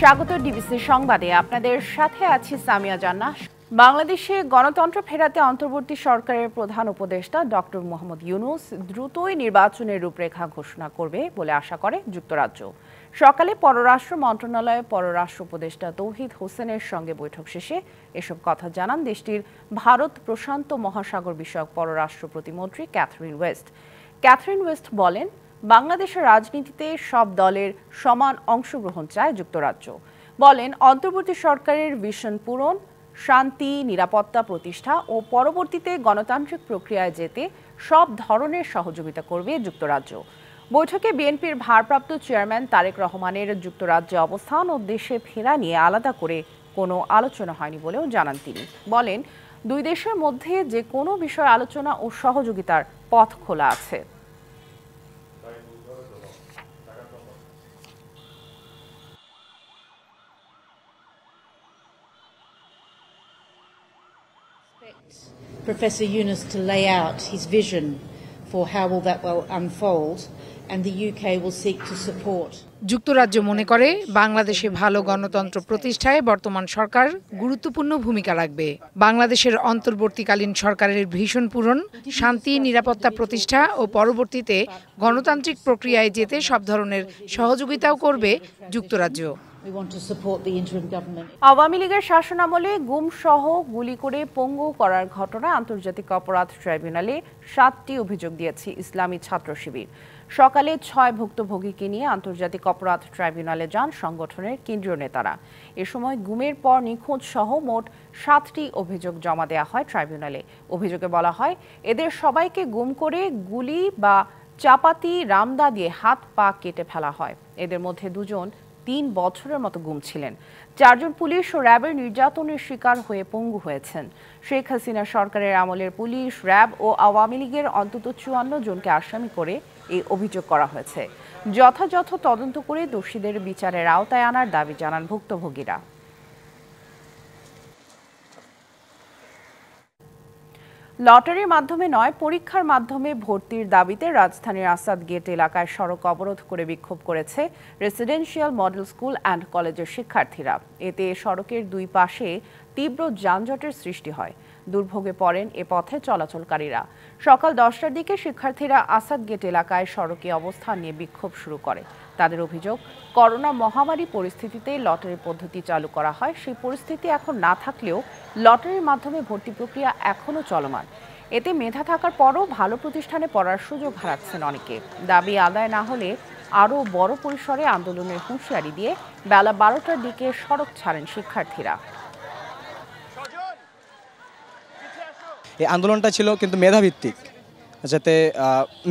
স্বাগত ডিবিসি সংবাদে আপনাদের সাথে আছি সামিয়া জান্নাহ। বাংলাদেশে গণতন্ত্র ফেরাতে অন্তর্বর্তী সরকারের প্রধান উপদেষ্টা ডক্টর মোহাম্মদ ইউনূস দ্রুতই নির্বাচনের রূপরেখা ঘোষণা করবে বলে আশা করে যুক্তরাজ্য। সকালে পররাষ্ট্র মন্ত্রণালয়ে পররাষ্ট্র উপদেষ্টা তৌহিদ হোসেনের সঙ্গে বৈঠক শেষে এসব কথা জানান দেশটির ভারত প্রশান্ত মহাসাগর বিষয়ক পররাষ্ট্র প্রতিমন্ত্রী ক্যাথরিন ওয়েস্ট বলেন, বাংলাদেশের রাজনীতিতে সব দলের সমান অংশগ্রহণ চায় যুক্তরাজ্য। বলেন, অন্তর্বর্তী সরকারের ভিশন পূরণ, শান্তি, নিরাপত্তা প্রতিষ্ঠা ও পরবর্তীতে গণতান্ত্রিক প্রক্রিয়ায় যেতে সব ধরনের সহযোগিতা করবে যুক্তরাজ্য। বৈঠকে বিএনপির ভারপ্রাপ্ত চেয়ারম্যান তারেক রহমানের যুক্তরাজ্যে অবস্থান ও দেশে ফেরা নিয়ে আলাদা করে কোনো আলোচনা হয়নি বলেও জানান তিনি। বলেন, দুই দেশের মধ্যে যে কোনো বিষয়ে আলোচনা ও সহযোগিতার পথ খোলা আছে। Professor Yunus to lay out his vision for how will that will unfold, and the UK will seek to support. যুক্তরাজ্য মনে করে বাংলাদেশে ভালো গণতন্ত্র প্রতিষ্ঠায় বর্তমান সরকার গুরুত্বপূর্ণ ভূমিকা রাখবে। বাংলাদেশের অন্তর্বর্তীকালীন সরকারের ভিশন পূরণ, শান্তি, নিরাপত্তা প্রতিষ্ঠা ও পরবর্তীতে গণতান্ত্রিক প্রক্রিয়ায় যেতে সব ধরনের সহযোগিতাও করবে যুক্তরাজ্য। আওয়ামী লীগের শাসনামলে গুমসহ গুলি করে পঙ্গু করার ঘটনায় আন্তর্জাতিক অপরাধ ট্রাইব্যুনালে 7টি অভিযোগ দিয়েছে ইসলামী ছাত্র শিবির। সকালে 6 ভুক্তভোগীকে নিয়ে আন্তর্জাতিক অপরাধ ট্রাইব্যুনালে যান সংগঠনের কেন্দ্রীয় নেতারা। এ সময় গুমের পর নিখোঁজ সহ মোট 7টি অভিযোগ জমা দেওয়া হয় ট্রাইব্যুনালে। অভিযোগে বলা হয়, এদের সবাইকে গুম করে গুলি বা চাপাতি রামদা দিয়ে হাত পা কেটে ফেলা হয়। এদের মধ্যে 2 জন 3 বছরের মতো গুম ছিলেন। 4 জন পুলিশ ও র্যাবের নির্যাতনের শিকার হয়ে পঙ্গু হয়েছেন। শেখ হাসিনা সরকারের আমলের পুলিশ, র্যাব ও আওয়ামী লীগের অন্তত 54 জনকে আসামি করে এই অভিযোগ করা হয়েছে। যথাযথ তদন্ত করে দোষীদের বিচারের আওতায় আনার দাবি জানান ভুক্তভোগীরা। লটারির মাধ্যমে নয়, পরীক্ষার মাধ্যমে ভর্তির দাবিতে রাজধানীর আসাদ গেট এলাকায় সড়ক অবরোধ করে বিক্ষোভ করেছে রেসিডেন্সিয়াল মডেল স্কুল অ্যান্ড কলেজের শিক্ষার্থীরা। এতে সড়কের 2 পাশে তীব্র যানজটের সৃষ্টি হয়। দুর্ভোগে পড়েন এ পথে চলাচলকারীরা। সকাল 10টার দিকে শিক্ষার্থীরা আসাদ গেট এলাকায় সড়কে অবস্থান নিয়ে বিক্ষোভ শুরু করে। তাদের অভিযোগ, করোনা মহামারী পরিস্থিতিতে লটারি পদ্ধতি চালু করা হয়। সেই পরিস্থিতি এখন না থাকলেও লটারির মাধ্যমে ভর্তি প্রক্রিয়া এখনও চলমান। এতে মেধা থাকার পরও ভালো প্রতিষ্ঠানে পড়ার সুযোগ হারাচ্ছেন অনেকে। দাবি আদায় না হলে আরও বড় পরিসরে আন্দোলনের হুঁশিয়ারি দিয়ে বেলা 12টার দিকে সড়ক ছাড়েন শিক্ষার্থীরা। এই আন্দোলনটা ছিল কিন্তু মেধাভিত্তিক, যাতে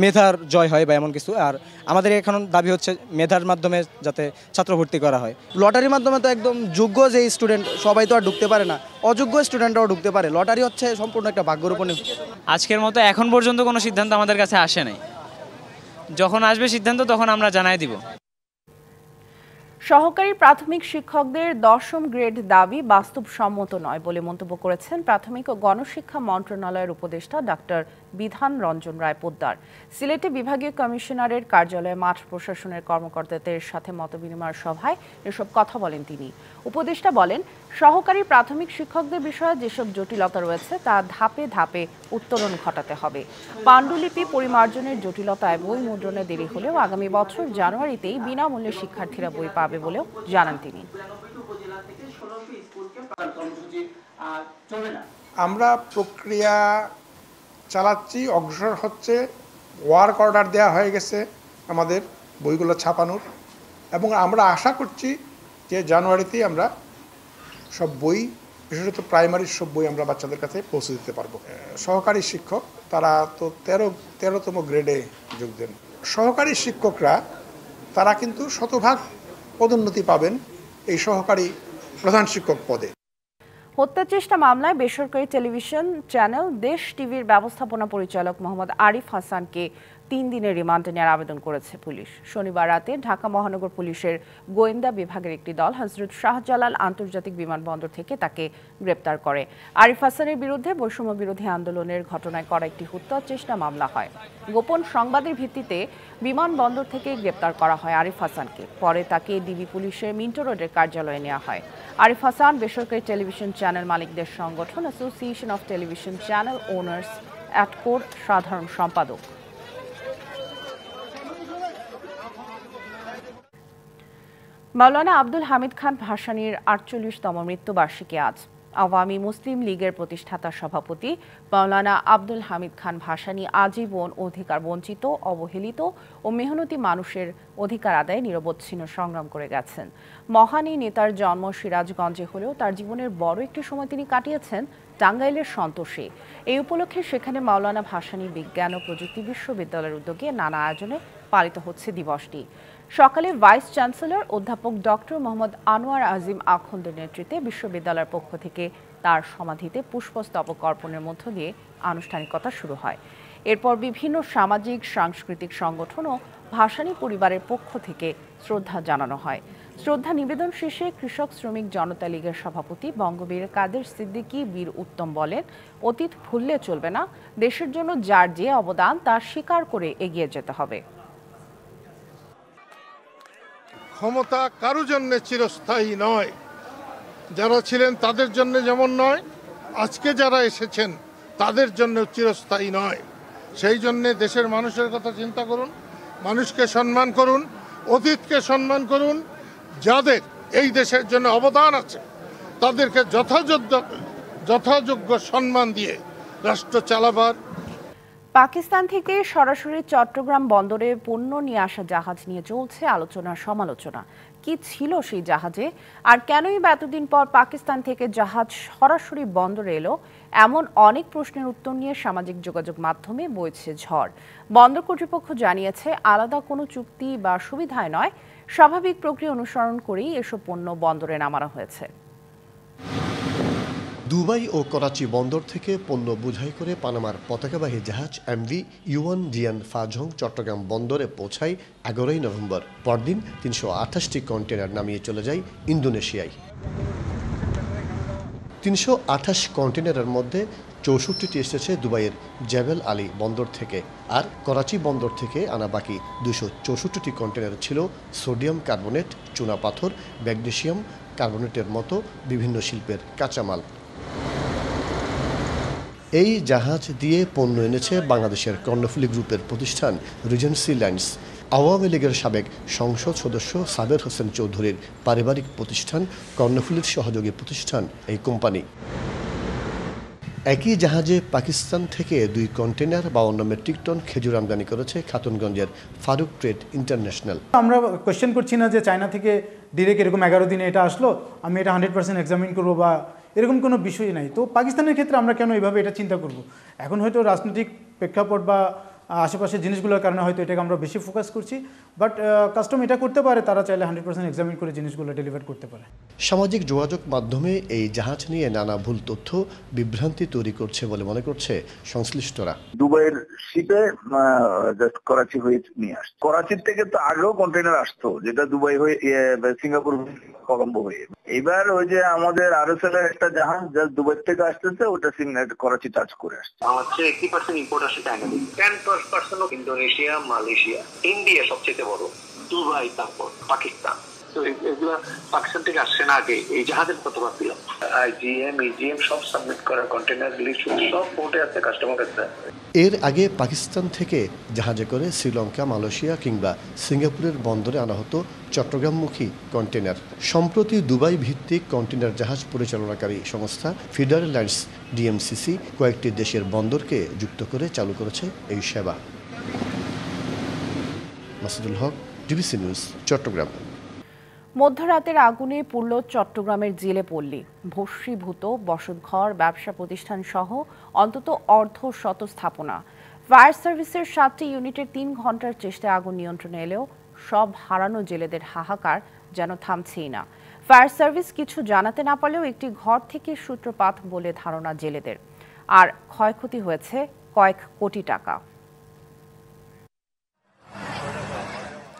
মেধার জয় হয় বা এমন কিছু। আর আমাদের এখন দাবি হচ্ছে মেধার মাধ্যমে যাতে ছাত্র ভর্তি করা হয়। লটারির মাধ্যমে তো একদম যোগ্য যে স্টুডেন্ট সবাই তো আর ঢুকতে পারে না, অযোগ্য স্টুডেন্টরাও ঢুকতে পারে। লটারি হচ্ছে সম্পূর্ণ একটা ভাগ্যের উপর। আজকের মতো এখন পর্যন্ত কোনো সিদ্ধান্ত আমাদের কাছে আসে নাই। যখন আসবে সিদ্ধান্ত তখন আমরা জানাই দিব। সহকারী প্রাথমিক শিক্ষকদের 10ম গ্রেড দাবি বাস্তবসম্মত নয় বলে মন্তব্য করেছেন প্রাথমিক ও গণশিক্ষা মন্ত্রণালয়ের উপদেষ্টা ডাক্তার বিধান রঞ্জন রায় পোদ্দার। সিলেটে বিভাগীয় কমিশনারের কার্যালয়ে মাঠ প্রশাসনের কর্মকর্তাদের সাথে মতবিনিময় সভায় এসব কথা বলেন তিনি। উপদেষ্টা বলেন, সহকারী প্রাথমিক শিক্ষকদের বিষয়ে যেসব জটিলতা রয়েছে তা ধাপে ধাপে উত্তরণ ঘটাতে হবে। পাণ্ডুলিপি পরিমার্জনের জটিলতায় বই মুদ্রণে দেরি হলেও আগামী বছর জানুয়ারিতেই বিনামূল্যে শিক্ষার্থীরা বই পাবে বলেও জানান তিনি। আমরা প্রক্রিয়া চালাচ্ছি, অগ্রসর হচ্ছে। ওয়ার্ক অর্ডার দেওয়া হয়ে গেছে আমাদের বইগুলো ছাপানোর, এবং আমরা আশা করছি যে জানুয়ারিতেই আমরা সব বই, বিশেষত প্রাইমারির সব বই আমরা বাচ্চাদের কাছে পৌঁছে দিতে পারবো। সহকারী শিক্ষক তারা তো 13তম গ্রেডে যোগ দেন। সহকারী শিক্ষকরা তারা কিন্তু শতভাগ পদোন্নতি পাবেন এই সহকারী প্রধান শিক্ষক পদে। হত্যা চেষ্টা মামলায় বেসরকারি টেলিভিশন চ্যানেল দেশ টিভির ব্যবস্থাপনা পরিচালক মোহাম্মদ আরিফ হাসানকে 3 দিনের রিমান্ডে নেওয়ার আবেদন করেছে পুলিশ। শনিবার রাতে ঢাকা মহানগর পুলিশের গোয়েন্দা বিভাগের একটি দল হযরত শাহজালাল আন্তর্জাতিক বিমানবন্দর থেকে তাকে গ্রেপ্তার করে। আরিফ হাসানের বিরুদ্ধে বৈষম্য বিরোধী আন্দোলনের ঘটনায় করা একটি হত্যা চেষ্টা মামলা হয়। গোপন সংবাদের ভিত্তিতে বিমানবন্দর থেকে গ্রেপ্তার করা হয় আরিফ হাসানকে। পরে তাকে ডিবি পুলিশের মিন্টো রোডের কার্যালয়ে নেওয়া হয়। আরিফ হাসান বেসরকারি টেলিভিশন চ্যানেল মালিকদের সংগঠন association of television channel owners অ্যাটকোর সাধারণ সম্পাদক। মাওলানা আব্দুল হামিদ খান ভাসানীর ৪৮তম মৃত্যুবার্ষিকী আজ। আওয়ামী মুসলিম লীগের প্রতিষ্ঠাতা সভাপতি মাওলানা আব্দুল হামিদ খান ভাসানী আজীবন অধিকার বঞ্চিত, অবহেলিত ও মেহনতি মানুষের অধিকার আদায়ে নিরবচ্ছিন্ন সংগ্রাম করে গেছেন। মহান এই নেতার জন্ম সিরাজগঞ্জে হলেও তার জীবনের বড় একটি সময় তিনি কাটিয়েছেন টাঙ্গাইলের সন্তোষে। এই উপলক্ষে সেখানে মাওলানা ভাসানী বিজ্ঞান ও প্রযুক্তি বিশ্ববিদ্যালয়ের উদ্যোগে নানা আয়োজনে পালিত হচ্ছে দিবসটি। সকালে ভাইস চ্যান্সেলর অধ্যাপক ডক্টর মোহাম্মদ আনোয়ার আজিম আখন্দের নেতৃত্বে বিশ্ববিদ্যালয়ের পক্ষ থেকে তার সমাধিতে পুষ্পস্তবক অর্পণের মধ্য দিয়ে আনুষ্ঠানিকতা শুরু হয়। এরপর বিভিন্ন সামাজিক সাংস্কৃতিক সংগঠন ও ভাসানী পরিবারের পক্ষ থেকে শ্রদ্ধা জানানো হয়। শ্রদ্ধা নিবেদন শেষে কৃষক শ্রমিক জনতা লীগের সভাপতি বঙ্গবীর কাদের সিদ্দিকী বীর উত্তম বলেন, অতীত ভুললে চলবে না, দেশের জন্য যার যে অবদান তা স্বীকার করে এগিয়ে যেতে হবে। ক্ষমতা কারো জন্য চিরস্থায়ী নয়, যারা ছিলেন তাদের জন্য যেমন নয়, আজকে যারা এসেছেন তাদের জন্য চিরস্থায়ী নয়। সেই জন্যে দেশের মানুষের কথা চিন্তা করুন, মানুষকে সম্মান করুন, অতীতকে সম্মান করুন। যাদের এই দেশের জন্য অবদান আছে তাদেরকে যথাযোগ্য সম্মান দিয়ে রাষ্ট্র চালাবার। পাকিস্তান থেকে সরাসরি চট্টগ্রাম বন্দরে পণ্য নিয়ে আসা জাহাজ নিয়ে চলছে আলোচনা সমালোচনা। কি ছিল সেই জাহাজে, আর কেনই বা এতদিন পর পাকিস্তান থেকে জাহাজ সরাসরি বন্দরে এলো, এমন অনেক প্রশ্নের উত্তর নিয়ে সামাজিক যোগাযোগ মাধ্যমে বইছে ঝড়। বন্দর কর্তৃপক্ষ জানিয়েছে, আলাদা কোনো চুক্তি বা সুবিধায় নয়, স্বাভাবিক প্রক্রিয়া অনুসরণ করেই এসব পণ্য বন্দরে নামানো হয়েছে। দুবাই ও করাচি বন্দর থেকে পণ্য বোঝাই করে পানামার পতাকাবাহী জাহাজ এমভি ইউয়ান জিয়ান ফাজং চট্টগ্রাম বন্দরে পৌঁছায় 11ই নভেম্বর। পরদিন ৩২৮টি কন্টেনার নামিয়ে চলে যায় ইন্দোনেশিয়ায়। ৩২৮ কন্টেনারের মধ্যে ৬৪টি এসেছে দুবাইয়ের জেবেল আলী বন্দর থেকে, আর করাচি বন্দর থেকে আনা বাকি ২৬৪টি কন্টেনার ছিল সোডিয়াম কার্বনেট, চুনাপাথর, ম্যাগনেসিয়াম কার্বনেটের মতো বিভিন্ন শিল্পের কাঁচামাল। এই জাহাজ দিয়ে পণ্য এনেছে বাংলাদেশের কর্ণফুলী গ্রুপের প্রতিষ্ঠান রিজেন্সি লাইন্স। আওয়ামী লীগের সাবেক সংসদ সদস্য সাবের হোসেন চৌধুরীর পারিবারিক প্রতিষ্ঠান কর্ণফুলীর সহযোগী প্রতিষ্ঠান এই কোম্পানি। একই জাহাজে পাকিস্তান থেকে 2 কন্টেনার 52 মেট্রিক টন খেজুর আমদানি করেছে খাতুনগঞ্জের ফারুক ট্রেড ইন্টারন্যাশনাল। আমরা কোয়েশ্চেন করছি না যে চায়না থেকে ডিরেক্ট এরকম 11 দিনে এটা আসলো, আমি এটা 100% এক্সামিন করবো বা এরকম কোনো বিষয় নাই। তো পাকিস্তানের ক্ষেত্রে আমরা কেন এইভাবে এটা চিন্তা করব? এখন হয়তো রাজনৈতিক প্রেক্ষাপট বা আশেপাশের জিনিসগুলোর কারণে হয়তো এটাকে আমরা বেশি ফোকাস করছি, বাট কাস্টম এটা করতে পারে, তারা চাইলে 100% এক্সামিন করে জিনিসগুলো ডেলিভার করতে পারে। সামাজিক যোগাযোগ মাধ্যমে এই জাহাজ নিয়ে নানা ভুল তথ্য বিভ্রান্তি তৈরি করছে বলে মনে করছে সংশ্লিষ্টরা। দুবাইয়ের শিপে জাস্ট করাচি হয়ে নিয়ে আসছে। করাচির থেকে তো আগেও কন্টেনার আসতো, যেটা দুবাই হয়ে সিঙ্গাপুর কলম্বো হয়ে। এবার ওই যে আমাদের আরএসএল এর একটা জাহাজ জাস্ট দুবাই থেকে আসতেছে, ওটা করাচি টাচ করে আসছে। আমাদের 80% ইম্পোর্ট আসে চায়না থেকে, 10% ইন্দোনেশিয়া, মালয়েশিয়া, ইন্ডিয়া সবচেয়ে বড়, দুবাই, তারপর পাকিস্তান। তো এগুলা পাকিস্তান থেকে আসছে না আগে, এই জাহাজের কতবার দিলাম। আইজিএম, ইজিএম সব সাবমিট করা কন্টেনার লিস্ট সব পোর্টে আছে, কাস্টমার কাছে। এর আগে পাকিস্তান থেকে জাহাজে করে শ্রীলঙ্কা, মালয়েশিয়া কিংবা সিঙ্গাপুরের বন্দরে আনা হতো চট্টগ্রামমুখী কন্টেনার। সম্প্রতি দুবাই ভিত্তিক কন্টেনার জাহাজ পরিচালনাকারী সংস্থা ফিডার লাইন্স ডিএমসিসি কয়েকটি দেশের বন্দরকে যুক্ত করে চালু করেছে এই সেবা। মাসুদুল হক, ডিবিসি নিউজ, চট্টগ্রাম। মধ্যরাতের আগুনে পুড়ল চট্টগ্রামের জেলে পল্লী। ভস্মীভূত বসতঘর, ব্যবসা প্রতিষ্ঠান সহ অন্তত অর্ধশত স্থাপনা। ফায়ার সার্ভিসের 7টি ইউনিটের 3 ঘন্টার চেষ্টায় আগুন নিয়ন্ত্রণে এলেও সব হারানো জেলেদের হাহাকার যেন থামছেই না। ফায়ার সার্ভিস কিছু জানাতে না পারলেও একটি ঘর থেকে সূত্রপাত বলে ধারণা জেলেদের। আর ক্ষয়ক্ষতি হয়েছে কয়েক কোটি টাকা।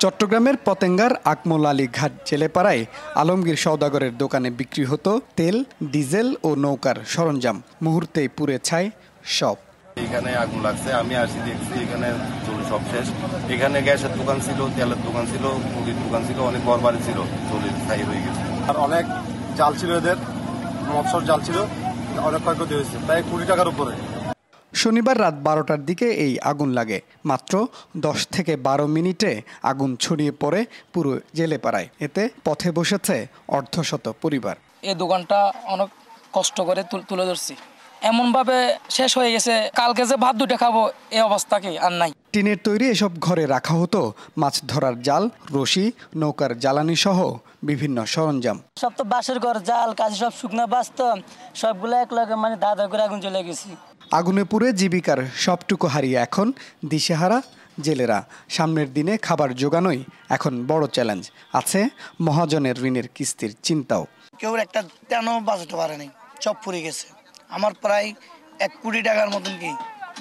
চট্টগ্রামের পতেঙ্গার আকমল আলী ঘাট জেলেপাড়ায় আলমগীর সওদাগরের দোকানে বিক্রি হতো তেল, ডিজেল ও নৌকার সরঞ্জাম। মুহূর্তেই পুড়ে ছাই সব। এখানে আগুন লাগছে, আমি আসি দেখছি এখানে সব শেষ। এখানে গ্যাসের দোকান ছিল, তেলের দোকান ছিল, মুদির দোকান ছিল, অনেক ঘর বাড়ি ছিল, চলে ছাই হয়ে গেছে। আর অনেক জাল ছিল, এদের মৎস্যর জাল ছিল, অনেক ক্ষয়ক্ষতি হয়েছে, প্রায় 20 টাকার উপরে। শনিবার রাত 12টার দিকে এই আগুন লাগে। মাত্র 10 থেকে 12 মিনিটে আগুন ছড়িয়ে পড়ে পুরো জেলেপাড়ায়। এতে পথে বসেছে অর্ধশত পরিবার। এই দোকানটা অনেক কষ্ট করে তুলে ধরছি, এমনভাবে শেষ হয়ে গেছে, কালকে যে ভাত দুটো খাবো এই অবস্থা কি আর নাই। টিনের তৈরি এসব ঘরে রাখা হতো মাছ ধরার জাল, রশি, নৌকার জ্বালানি সহ বিভিন্ন সরঞ্জাম। সব তো বাঁশের ঘর, জাল, কাজে সব শুকনো বাঁচত, সবগুলো এক লগে মানে দাদা করে আগুন চলে গেছি। আগুনে পুড়ে জীবিকার সবটুকু হারিয়ে এখন দিশেহারা জেলেরা। সামনের দিনে খাবার জোগানোই এখন বড় চ্যালেঞ্জ। আছে মহাজনের ঋণের কিস্তির চিন্তাও। কেউ একটা তেন বাঁচাতে পারেনি, সব পুড়ে গেছে। আমার প্রায় 1 কোটি টাকার মতন কি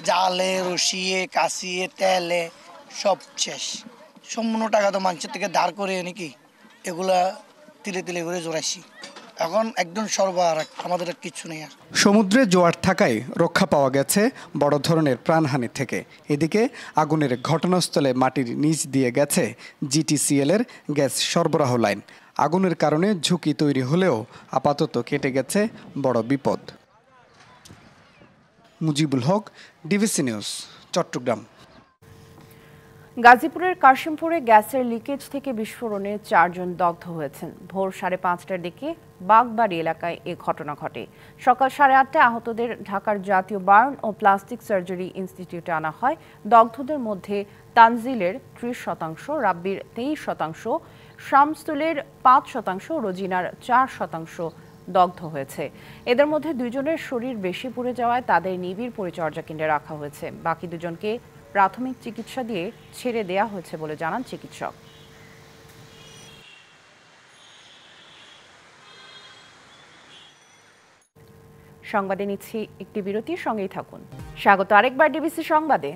জালে, রশিয়ে, কাশিয়ে, তেলে সব শেষ। সম্পূর্ণ টাকা তো মানুষের থেকে ধার করে নাকি এগুলা তিলে তিলে করে জোড়াইছি। এখন একদম সর্বহারা, আমাদের কিছু নেই আর। সমুদ্রে জোয়ার থাকায় রক্ষা পাওয়া গেছে বড় ধরনের প্রাণহানি থেকে। এদিকে আগুনের ঘটনাস্থলে মাটির নিচ দিয়ে গেছে জিটিসিএল এর গ্যাস সরবরাহ লাইন। আগুনের কারণে ঝুঁকি তৈরি হলেও আপাতত কেটে গেছে বড় বিপদ। Mujibul Haque, DBC news, Chittagong. গাজীপুরের কাশিমপুরে গ্যাসের লিকেজ থেকে বিস্ফোরণে 4 জন দগ্ধ হয়েছেন। ভোর 5:30টার দিকে বাগবাড়ি এলাকায় এ ঘটনা ঘটে। সকাল 8:30টায় আহতদের ঢাকার জাতীয় বার্ন ও প্লাস্টিক সার্জারি ইনস্টিটিউটে আনা হয়। দগ্ধদের মধ্যে তানজিলের 30%, রাব্বির 23%, শামসুলের 5%, রোজিনার 4% দগ্ধ হয়েছে। এদের মধ্যে 2 জনের শরীর বেশি পুড়ে যাওয়ায় তাদের নিবিড় পরিচর্যা কেন্দ্রে রাখা হয়েছে। বাকি 2 জনকে প্রাথমিক চিকিৎসা দিয়ে ছেড়ে দেয়া হয়েছে বলে জানান চিকিৎসক। সংবাদে নিচ্ছি একটি বিরতির, সঙ্গেই থাকুন। স্বাগত আরেকবার ডিবিসি সংবাদে।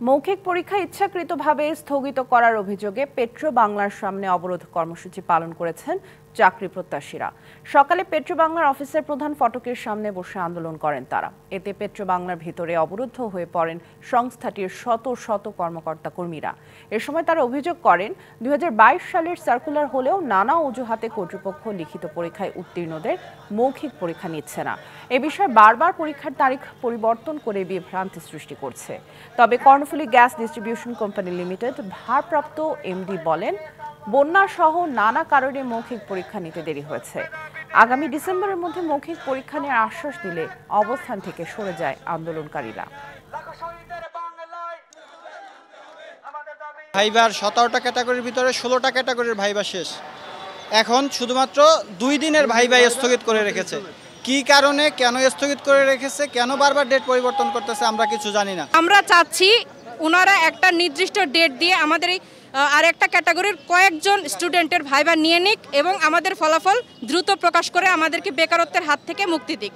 মৌখিক পরীক্ষা ইচ্ছাকৃতভাবে স্থগিত করার অভিযোগে পেট্রো বাংলার সামনে অবরোধ কর্মসূচি পালন করেছেন চাকরি প্রত্যাশীরা। সকালে পেট্রো বাংলার অফিসের প্রধান ফটকের সামনে বসে আন্দোলন করেন তারা। এতে পেট্রো বাংলার ভিতরে অবরুদ্ধ হয়ে পড়েন সংস্থাটির শত শত কর্মকর্তা কর্মীরা। এ সময় তারা অভিযোগ করেন 2022 সালের সার্কুলার হলেও নানা অজুহাতে কর্তৃপক্ষ লিখিত পরীক্ষায় উত্তীর্ণদের মৌখিক পরীক্ষা নিচ্ছে না। এ বিষয়ে বারবার পরীক্ষার তারিখ পরিবর্তন করে বিভ্রান্তি সৃষ্টি করছে। তবে Karnaphuli gas distribution company limited ভারপ্রাপ্ত এমডি বলেন, বন্যা সহ নানা কারণে মৌখিক পরীক্ষা নিতে দেরি হয়েছে। আগামী ডিসেম্বরের মধ্যে মৌখিক পরীক্ষা নেওয়ার আশ্বাস দিলে অবস্থান থেকে সরে যায় আন্দোলনকারীরা। ভাইবার 17টা ক্যাটাগরির ভিতরে 16টা ক্যাটাগরির ভাইবা শেষ। এখন শুধুমাত্র 2 দিনের ভাইবা স্থগিত করে রেখেছে। কি কারণে, কেন স্থগিত করে রেখেছে, কেন বারবার ডেট পরিবর্তন করতেছে আমরা কিছু জানি না। আমরা চাচ্ছি ওনারা একটা নির্দিষ্ট ডেট দিয়ে আমাদের এই আর একটা ক্যাটাগরির কয়েকজন স্টুডেন্টের ভাইবা নিয়ে নিক এবং আমাদের ফলাফল দ্রুত প্রকাশ করে আমাদেরকে বেকারত্বের হাত থেকে মুক্তি দিক।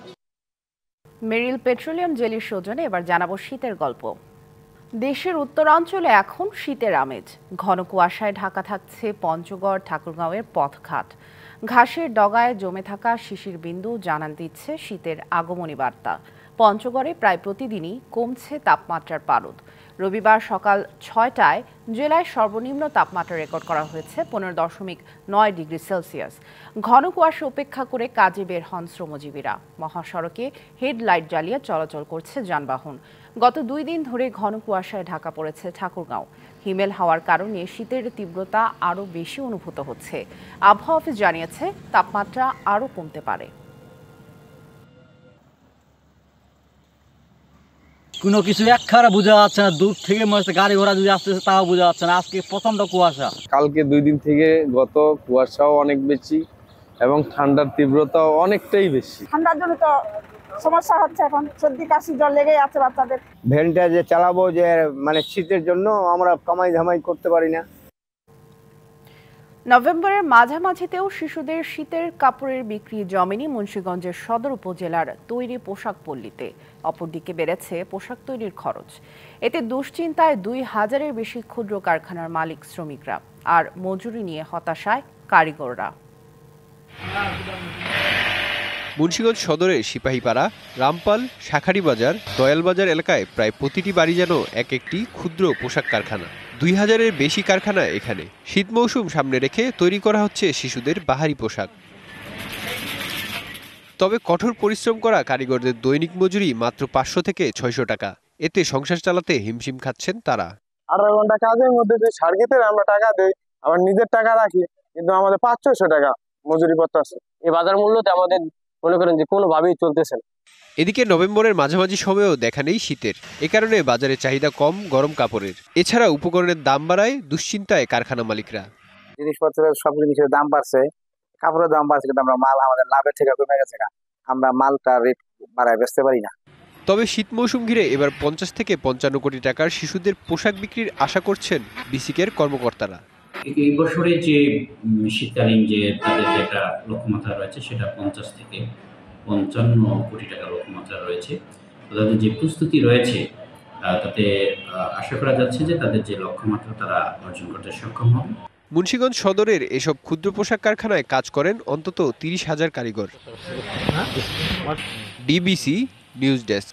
মেরিল পেট্রোলিয়াম জেলির সৌজন্যে এবার জানাবো শীতের গল্প। দেশের উত্তরাঞ্চলে এখন শীতের আমেজ। ঘন কুয়াশায় ঢাকা থাকছে পঞ্চগড়, ঠাকুরগাঁওয়ের পথঘাট। ঘাসের ডগায় জমে থাকা শিশির বিন্দু জানান দিচ্ছে শীতের আগমনী বার্তা। পঞ্চগড়ে প্রায় প্রতিদিনই কমছে তাপমাত্রার পারদ। রবিবার সকাল 6টায় জেলায় সর্বনিম্ন তাপমাত্রা রেকর্ড করা হয়েছে 15.9 ডিগ্রি সেলসিয়াস। ঘন কুয়াশা উপেক্ষা করে কাজে বের হন শ্রমজীবীরা। মহাসড়কে হেডলাইট জ্বালিয়ে চলাচল করছে যানবাহন। গত 2 দিন ধরে ঘন কুয়াশায় ঢাকা পড়েছে ঠাকুরগাঁও। হিমেল হাওয়ার কারণে শীতের তীব্রতা আরও বেশি অনুভূত হচ্ছে। আবহাওয়া অফিস জানিয়েছে তাপমাত্রা আরও কমতে পারে। কোনো কিছু একখানা বোঝা যাচ্ছে না, দূর থেকে মনে হচ্ছে গাড়ি ঘোড়া যদি আসতেছে তাও বোঝা যাচ্ছে না। আজকে প্রচন্ড কুয়াশা। কালকে 2 দিন থেকে গত কুয়াশাও অনেক বেশি এবং ঠান্ডার তীব্রতাও অনেকটাই বেশি। ঠান্ডার জন্য তো সমস্যা হচ্ছে, এখন সর্দি কাশি জ্বর লেগেই আছে বাচ্চাদের। ভ্যানটা যে চালাবো যে মানে শীতের জন্য আমরা কামাই ধামাই করতে পারি না। নভেম্বরের মাঝামাঝিতেও শিশুদের শীতের কাপড়ের বিক্রি জমেনি মুন্সিগঞ্জের সদর উপজেলার তৈরি পোশাক পল্লীতে। অপরদিকে বেড়েছে পোশাক তৈরির খরচ। এতে দুশ্চিন্তায় ২,০০০-এর বেশি ক্ষুদ্র কারখানার মালিক শ্রমিকরা, আর মজুরি নিয়ে হতাশায় কারিগররা। মুন্সিগঞ্জ সদরের সিপাহীপাড়া, রামপাল, শাখারীবাজার, দয়ালবাজার এলাকায় প্রায় প্রতিটি বাড়ি যেন এক একটি ক্ষুদ্র পোশাক কারখানা। ২,০০০-এর বেশি কারখানা এখানে। শীত মৌসুম সামনে রেখে তৈরি করা হচ্ছে শিশুদের বাহারি পোশাক। তবে কঠোর পরিশ্রম করা কারিগরদের দৈনিক মজুরি মাত্র ৫০০ থেকে ৬০০ টাকা। এতে সংসার চালাতে হিমশিম খাচ্ছেন তারা। ১৮ ঘন্টা কাজের মধ্যে যে সার্কিটের আমরা টাকা দেই, আবার নিজের টাকা রাখি, কিন্তু আমাদের ৫০০ টাকা মজুরি পত্র আছে। এই বাজার মূল্যতে আমাদের মনে করেন যে কোনোভাবেই চলতেছে না। এদিকে নভেম্বরের মাঝামাঝি সময়েও দেখা নেই শীতের। এ কারণে বাজারে চাহিদা কম গরম কাপড়ের। এছাড়া উপকরণের দাম বাড়ায় দুশ্চিন্তায় কারখানা মালিকরা। জিনিসপত্রের সব কিছুর দাম বাড়ছে, কাপড়ের দাম বাড়ছে, কিন্তু আমরা মাল আমাদের লাভের থেকে কমে গেছে, আমরা মালটা রেট বাড়ায় বেচতে পারি না। তবে শীত মৌসুম ঘিরে এবার ৫০ থেকে ৫৫ কোটি টাকার শিশুদের পোশাক বিক্রির আশা করছেন বিসিকের কর্মকর্তারা। এই বছরে যে শীতকালীন যে তাদের যে একটা লক্ষ্যমাত্রা রয়েছে সেটা ৫০ থেকে ৫৫ কোটি টাকা লক্ষ্যমাত্রা রয়েছে। তাদের যে প্রস্তুতি রয়েছে তাতে আশা করা যাচ্ছে যে তাদের যে লক্ষ্যমাত্রা তারা অর্জন করতে সক্ষম হবে। মুন্সিগঞ্জ সদরের এসব ক্ষুদ্র পোশাক কারখানায় কাজ করেন অন্তত ৩০,০০০ কারিগর। DBC news desk.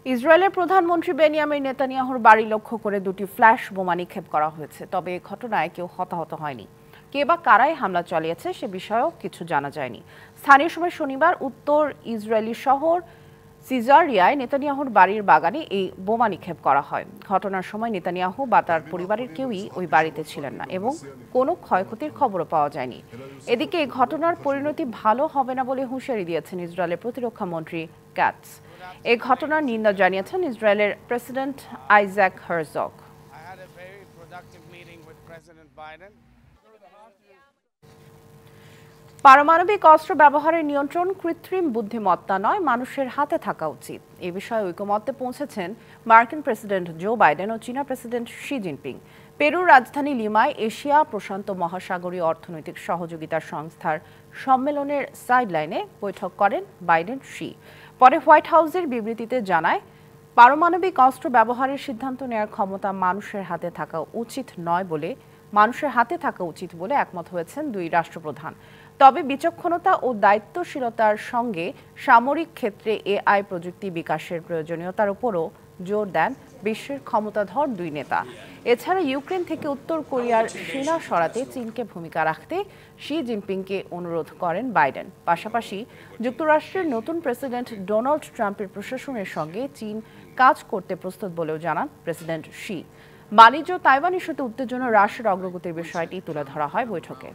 ইসরায়েলের প্রধানমন্ত্রী বেনিয়ামিন নেতানিয়াহুর বাড়ি লক্ষ্য করে 2টি ফ্ল্যাশ বোমা নিক্ষেপ করা হয়েছে। তবে এই ঘটনায় কেউ হতাহত হয়নি। কে বা কারাই হামলা চালিয়েছে সে বিষয়েও কিছু জানা যায়নি। স্থানীয় সময় শনিবার উত্তর ইসরায়েলি শহর সিজারিয়ায় নেতানিয়াহুর বাড়ির বাগানে এই বোমা নিক্ষেপ করা হয়। ঘটনার সময় নেতানিয়াহু বা তার পরিবারের কেউই ওই বাড়িতে ছিলেন না এবং কোনো ক্ষয়ক্ষতির খবরও পাওয়া যায়নি। এদিকে এই ঘটনার পরিণতি ভালো হবে না বলে হুঁশিয়ারি দিয়েছেন ইসরায়েলের প্রতিরক্ষা মন্ত্রী ক্যাটস। এই ঘটনার নিন্দা জানিয়েছেন ইসরায়েলের প্রেসিডেন্ট আইজাক হারজগ। পারমাণবিক অস্ত্র ব্যবহারের নিয়ন্ত্রণ কৃত্রিম বুদ্ধিমত্তা নয়, মানুষের হাতে থাকা উচিত। এ বিষয়ে ঐকমত্যে পৌঁছেছেন মার্কিন প্রেসিডেন্ট জো বাইডেন ও চীনা প্রেসিডেন্ট শি জিনপিং। পেরুর রাজধানী লিমায় এশিয়া প্রশান্ত মহাসাগরীয় অর্থনৈতিক সহযোগিতা সংস্থার সম্মেলনের সাইডলাইনে বৈঠক করেন বাইডেন শি। পরে হোয়াইট হাউসের বিবৃতিতে জানায়, পারমাণবিক অস্ত্র ব্যবহারের সিদ্ধান্ত নেওয়ার ক্ষমতা মানুষের হাতে থাকা উচিত বলে একমত হয়েছেন দুই রাষ্ট্রপ্রধান। তবে বিচক্ষণতা ও দায়িত্বশীলতার সঙ্গে সামরিক ক্ষেত্রে এআই প্রযুক্তি বিকাশের প্রয়োজনীয়তার উপরও জোর দেন বিশ্বের ক্ষমতাধর দুই নেতা। এছাড়া ইউক্রেন থেকে উত্তর কোরিয়ার সেনা সরাতে চীনকে ভূমিকা রাখতে শি জিনপিংকে অনুরোধ করেন বাইডেন। পাশাপাশি যুক্তরাষ্ট্রের নতুন প্রেসিডেন্ট ডোনাল্ড ট্রাম্পের প্রশাসনের সঙ্গে চীন কাজ করতে প্রস্তুত বলেও জানান প্রেসিডেন্ট শি। বাণিজ্য তাইওয়ান ইস্যুতে উত্তেজনা হ্রাসের অগ্রগতির বিষয়টি তুলে ধরা হয় বৈঠকে।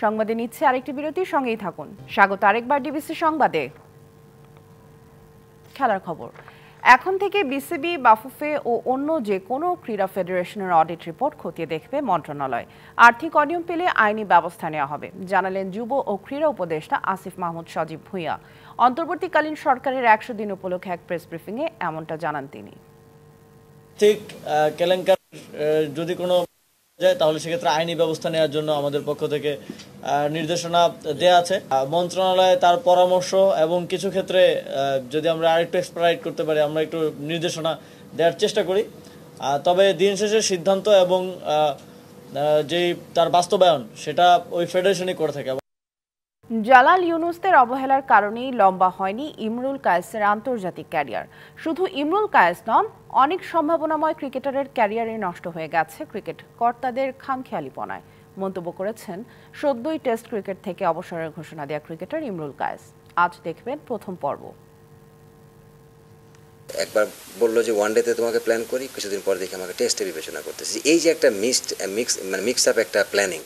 সংবাদে নিচ্ছে আরেকটি বিরতি, সঙ্গেই থাকুন। স্বাগত আরেকবার ডিবিসি সংবাদে। খেলার খবর। এখন থেকে বিসিবি, বাফুফে ও অন্য যে কোনো ক্রীড়া ফেডারেশনের অডিট রিপোর্ট খতিয়ে দেখবে মন্ত্রণালয়। আর্থিক অনিয়ম পেলে আইনি ব্যবস্থা নেওয়া হবে, জানালেন যুব ও ক্রীড়া উপদেষ্টা আসিফ মাহমুদ সজীব ভূঁইয়া। অন্তর্বর্তীকালীন সরকারের ১০০ দিন উপলক্ষে এক প্রেস ব্রিফিংয়ে এমনটা জানান তিনি। ঠিক কেলেঙ্কারি যদি কোনো যায় তাহলে সেক্ষেত্রে আইনি ব্যবস্থা নেওয়ার জন্য আমাদের পক্ষ থেকে নির্দেশনা দেয়া আছে। মন্ত্রণালয়ে তার পরামর্শ এবং কিছু ক্ষেত্রে যদি আমরা আরেকটু এক্সপ্লাইট করতে পারি, আমরা একটু নির্দেশনা দেওয়ার চেষ্টা করি। তবে দিন শেষে সিদ্ধান্ত এবং যেই তার বাস্তবায়ন সেটা ওই ফেডারেশনই করে থাকে। জালাল ইউনুসদের অবহেলার কারণেই লম্বা হয়নি ইমরুল কায়েসের আন্তর্জাতিক ক্যারিয়ার। শুধু ইমরুল কায়েস নন, অনেক সম্ভাবনাময় ক্রিকেটারের ক্যারিয়ারে নষ্ট হয়ে গেছে ক্রিকেট কর্তাদের খামখেয়ালিপনায়, মন্তব্য করেছেন সদ্যই টেস্ট ক্রিকেট থেকে অবসরের ঘোষণা দেওয়া ক্রিকেটার ইমরুল কায়েস। আজ দেখবেন প্রথম পর্ব। একবার বললো যে ওয়ানডেতে তোমাকে প্ল্যান করি, কিছুদিন পর দেখে আমাকে টেস্টে বিবেচনা করতেছি। এই যে একটা মিক্স আপ একটা প্ল্যানিং।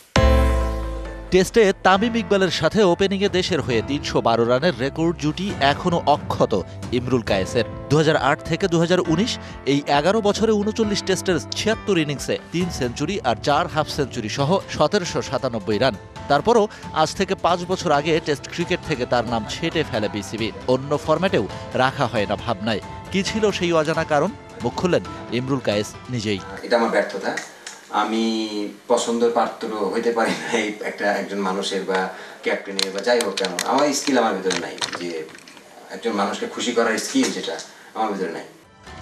টেস্টে তামিম ইকবালের সাথে ওপেনিংয়ে দেশের হয়ে ৩১২ রানের রেকর্ড জুটি এখনও অক্ষত ইমরুল কায়েসের। ২০০৮ থেকে ২০১৯ এই ১১ বছরে ৩৯ টেস্টের ৭৬ ইনিংসে ৩ সেঞ্চুরি আর ৪ হাফ সেঞ্চুরি সহ ১৭৯৭ রান। তারপরও আজ থেকে ৫ বছর আগে টেস্ট ক্রিকেট থেকে তার নাম ছেঁটে ফেলে বিসিবি। অন্য ফরম্যাটেও রাখা হয় না ভাবনায়। কি ছিল সেই অজানা কারণ? মুখ খুললেন ইমরুল কায়েস নিজেই। এটা আমার ব্যর্থতা, আমি পছন্দের পাত্র হইতে পারি না একজন মানুষের বা ক্যাপ্টেনের বা যাই হোক কেন, আমার স্কিল আমার ভিতরে নাই, যে একজন মানুষকে খুশি করার স্কিল যেটা আমার ভিতরে নাই।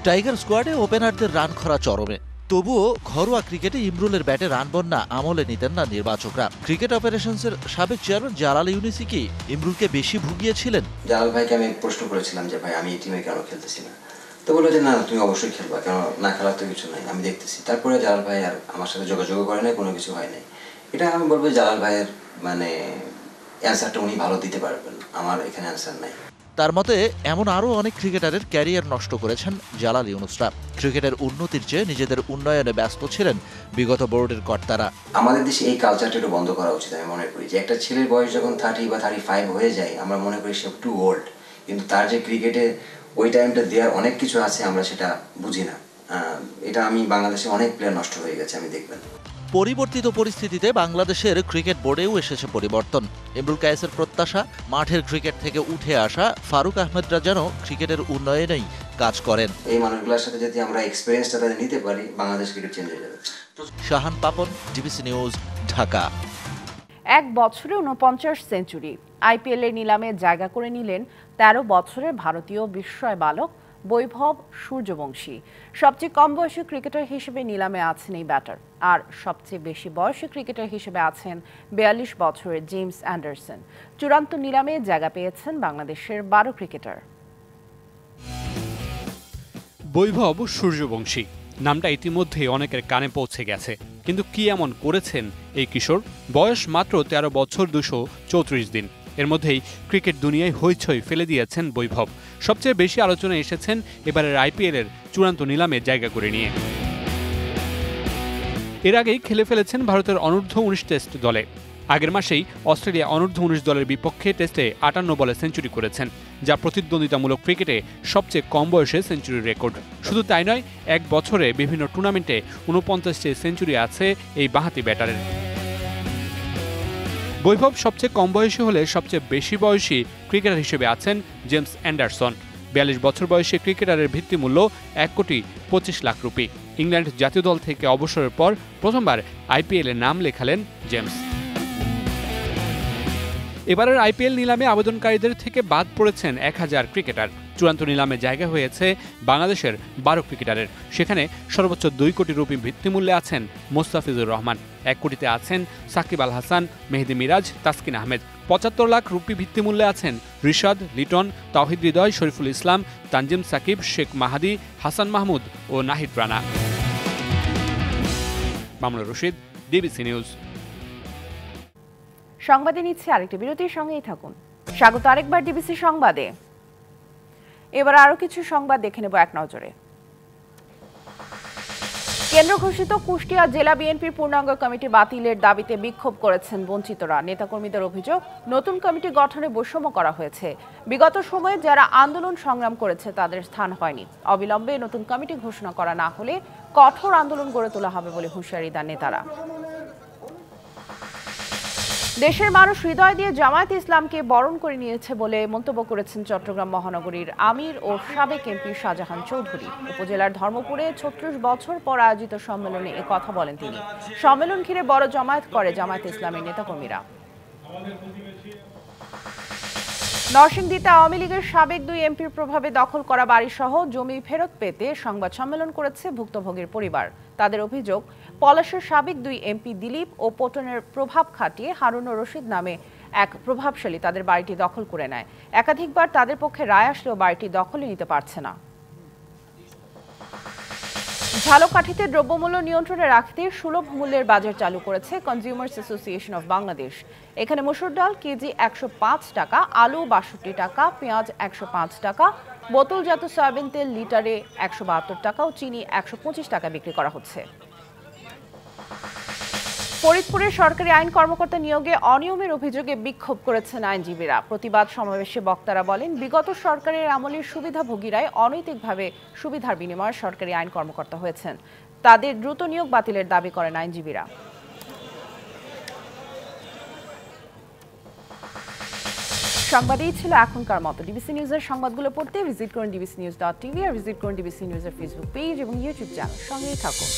টাইগার স্কোয়াডে ওপেনারদের রান খরা চরমে, তবুও ঘরোয়া ক্রিকেটে ইমরুলের ব্যাটে রান বন্যা আমলে নিতেন না নির্বাচকরা। ক্রিকেট অপারেশনসের সাবেক চেয়ারম্যান জালাল ইউনুসি কি ইমরুলকে বেশি ভুগিয়েছিলেন? জালাল ভাইকে আমি প্রশ্ন করেছিলাম যে ভাই আমি এই টিমে কেন খেলতেছি না, তো বললো যে না তুমি অবশ্যই খেলবা, কেন না খেলার তো কিছু নাই, আমি দেখতেছি। তারপরে জালাল ভাই আর আমার সাথে যোগাযোগ করে নাই, কোনো কিছু হয় নাই। এটা আমি বলবো জালাল ভাইয়ের মানে অ্যান্সারটা উনি ভালো দিতে পারবেন, আমার এখানে অ্যান্সার নাই। তার মতে এমন আরও অনেক ক্রিকেটারের ক্যারিয়ার নষ্ট করেছেন জালাল ইউনুসরা। ক্রিকেটের উন্নতির চেয়ে নিজেদের উন্নয়নে ব্যস্ত ছিলেন বিগত বোর্ডের কর্তারা। আমাদের দেশে এই কালচারটা একটু বন্ধ করা উচিত। আমি মনে করি যে একটা ছেলের বয়স যখন 30 বা 35 হয়ে যায়, আমরা মনে করি সে টু ওল্ড, কিন্তু তার যে ক্রিকেটে ওই টাইমটা দেওয়ার অনেক কিছু আছে, আমরা সেটা বুঝি না। এটা আমি বাংলাদেশে অনেক প্লেয়ার নষ্ট হয়ে গেছে, আমি দেখবেন। পরিবর্তিত পরিস্থিতিতে বাংলাদেশের ক্রিকেট বোর্ডেও এসেছে পরিবর্তন। ইমরুল কায়েসের প্রত্যাশা, মাঠের ক্রিকেট থেকে উঠে আসা ফারুক আহমেদরা যেন ক্রিকেটের উন্নয়নেই কাজ করেন। এই মানুষগুলোর সাথে যদি আমরা এক্সপেরিয়েন্সটা তাদের নিতে পারি, বাংলাদেশ ক্রিকেট চেঞ্জ হয়ে যাবে। Shahan Papon, DBC news, Dhaka. 1 বছরে 49 সেঞ্চুরি, আইপিএল এর নিলামে জায়গা করে নিলেন 13 বছরের ভারতীয় বিস্ময় বালক বৈভব সূর্যবংশী। সবচেয়ে কম বয়সী ক্রিকেটার হিসেবে নিলামে আছেন এই ব্যাটার, আর সবচেয়ে বেশি বয়সী ক্রিকেটার হিসেবে আছেন 42 বছরের জেমস অ্যান্ডারসন। চূড়ান্ত নিলামে জায়গা পেয়েছেন বাংলাদেশের 12 ক্রিকেটার। বৈভব সূর্যবংশী নামটা ইতিমধ্যে অনেকের কানে পৌঁছে গেছে, কিন্তু কি এমন করেছেন এই কিশোর? বয়স মাত্র 13 বছর 234 দিন। এর মধ্যেই ক্রিকেট দুনিয়ায় হইচই ফেলে দিয়েছেন বৈভব। সবচেয়ে বেশি আলোচনায় এসেছেন এবারের আইপিএলের চূড়ান্ত নিলামে জায়গা করে নিয়ে। এর আগেই খেলে ফেলেছেন ভারতের অনূর্ধ্ব 19 টেস্ট দলে। আগের মাসেই অস্ট্রেলিয়া অনূর্ধ্ব 19 দলের বিপক্ষে টেস্টে 58 বলে সেঞ্চুরি করেছেন, যা প্রতিদ্বন্দ্বিতামূলক ক্রিকেটে সবচেয়ে কম বয়সে সেঞ্চুরির রেকর্ড। শুধু তাই নয়, 1 বছরে বিভিন্ন টুর্নামেন্টে 49টি সেঞ্চুরি আছে এই বাঁহাতি ব্যাটারের। বৈভব সবচেয়ে কম বয়সী হলে সবচেয়ে বেশি বয়সী ক্রিকেটার হিসেবে আছেন জেমস অ্যান্ডারসন। 42 বছর বয়সী ক্রিকেটারের ভিত্তিমূল্য 1,25 লাখ রুপি। ইংল্যান্ড জাতীয় দল থেকে অবসরের পর প্রথমবার আইপিএলে নাম লেখালেন জেমস। এবারের আইপিএল নিলামে আবেদনকারীদের থেকে বাদ পড়েছেন 1000 ক্রিকেটার। চূড়ান্ত নিলামে জায়গা হয়েছে বাংলাদেশের 12 ক্রিকেটারের। সেখানে সর্বোচ্চ 2 কোটি রুপি ভিত্তিমূল্যে আছেন মোস্তাফিজুর রহমান, 1 কোটিতে আছেন সাকিব আল হাসান, মেহেদি মিরাজ, তাসকিন আহমেদ। 75 লাখ রুপি ভিত্তিমূল্যে আছেন রিশাদ, লিটন, তাওহিদ হৃদয়, শরীফুল ইসলাম, তানজিম সাকিব, শেখ মাহাদি, হাসান মাহমুদ ও নাহিদ রানা। Mamunur Rashid, DBC news. সংবাদে নিচ্ছে আরেকটি বিরতির সঙ্গেই থাকুন। স্বাগত আরেকবার ডিবিসি সংবাদে। এবার আরো কিছু সংবাদ দেখে নেব এক নজরে। কেন্দ্র ঘোষিত কুষ্টিয়া জেলা বিএনপির পূর্ণাঙ্গ কমিটি বাতিলের দাবিতে বিক্ষোভ করেছেন বঞ্চিতরা। নেতাকর্মীদের অভিযোগ, নতুন কমিটি গঠনে বৈষম্য করা হয়েছে। বিগত সময়ে যারা আন্দোলন সংগ্রাম করেছে তাদের স্থান হয়নি। অবিলম্বে নতুন কমিটি ঘোষণা করা না হলে কঠোর আন্দোলন গড়ে তোলা হবে বলে হুঁশিয়ারি দেন নেতারা। দেশের মানুষ হৃদয় দিয়ে জামায়াতে ইসলামকে বরণ করে নিয়েছে বলে মন্তব্য করেছেন চট্টগ্রাম মহানগরীর আমির ও সাবেক এমপি শাহজাহান চৌধুরী। উপজেলার ধর্মপুরে 36 বছর পর আয়োজিত সম্মেলনে এ কথা বলেন তিনি। সম্মেলন ঘিরে বড় জমায়েত করে জামায়াতে ইসলামের নেতাকর্মীরা। নরসিংদীতে আওয়ামী লীগের সাবেক 2 এমপির প্রভাবে দখল করা বাড়িসহ জমি ফেরত পেতে সংবাদ সম্মেলন করেছে ভুক্তভোগীর পরিবার। তাদের অভিযোগ, পলাশের সাবেক 2 এমপি দিলীপ ও পটনের প্রভাব খাটিয়ে হারুনুর রশিদ নামে এক প্রভাবশালী তাদের বাড়িটি দখল করে নেয়। একাধিকবার তাদের পক্ষে রায় আসলেও বাড়িটি দখলে নিতে পারছে না। ঝালকাঠিতে দ্রব্যমূল্য নিয়ন্ত্রণে রাখতে সুলভ মূল্যের বাজার চালু করেছে কনজিউমার্স অ্যাসোসিয়েশন অব বাংলাদেশ। এখানে মসুর ডাল কেজি 105 টাকা, আলু 62 টাকা, পেঁয়াজ 105 টাকা, বোতলজাত সয়াবিন তেল লিটারে 172 টাকা ও চিনি 125 টাকা বিক্রি করা হচ্ছে। ফরিদপুরে সরকারি আইন কর্মকর্তা নিয়োগে অনিয়মের অভিযোগে বিক্ষোভ করেছেন আইনজীবীরা। প্রতিবাদ সমাবেশে বক্তারা বলেন, বিগত সরকারের আমলের সুবিধাভোগীরাই অনৈতিকভাবে সুবিধার বিনিময়ে সরকারি আইন কর্মকর্তা হয়েছেন। তাদের দ্রুত নিয়োগ বাতিলের দাবি করেন আইনজীবীরা। সংবাদই ছিল এখনকার মতো। ডিবিসি নিউজের সংবাদগুলো পড়তে ভিজিট করুন dbcnews.tv আর ভিজিট করুন ডিবিসি নিউজের ফেসবুক পেজ এবং ইউটিউব চ্যানেল। সঙ্গেই থাকুন।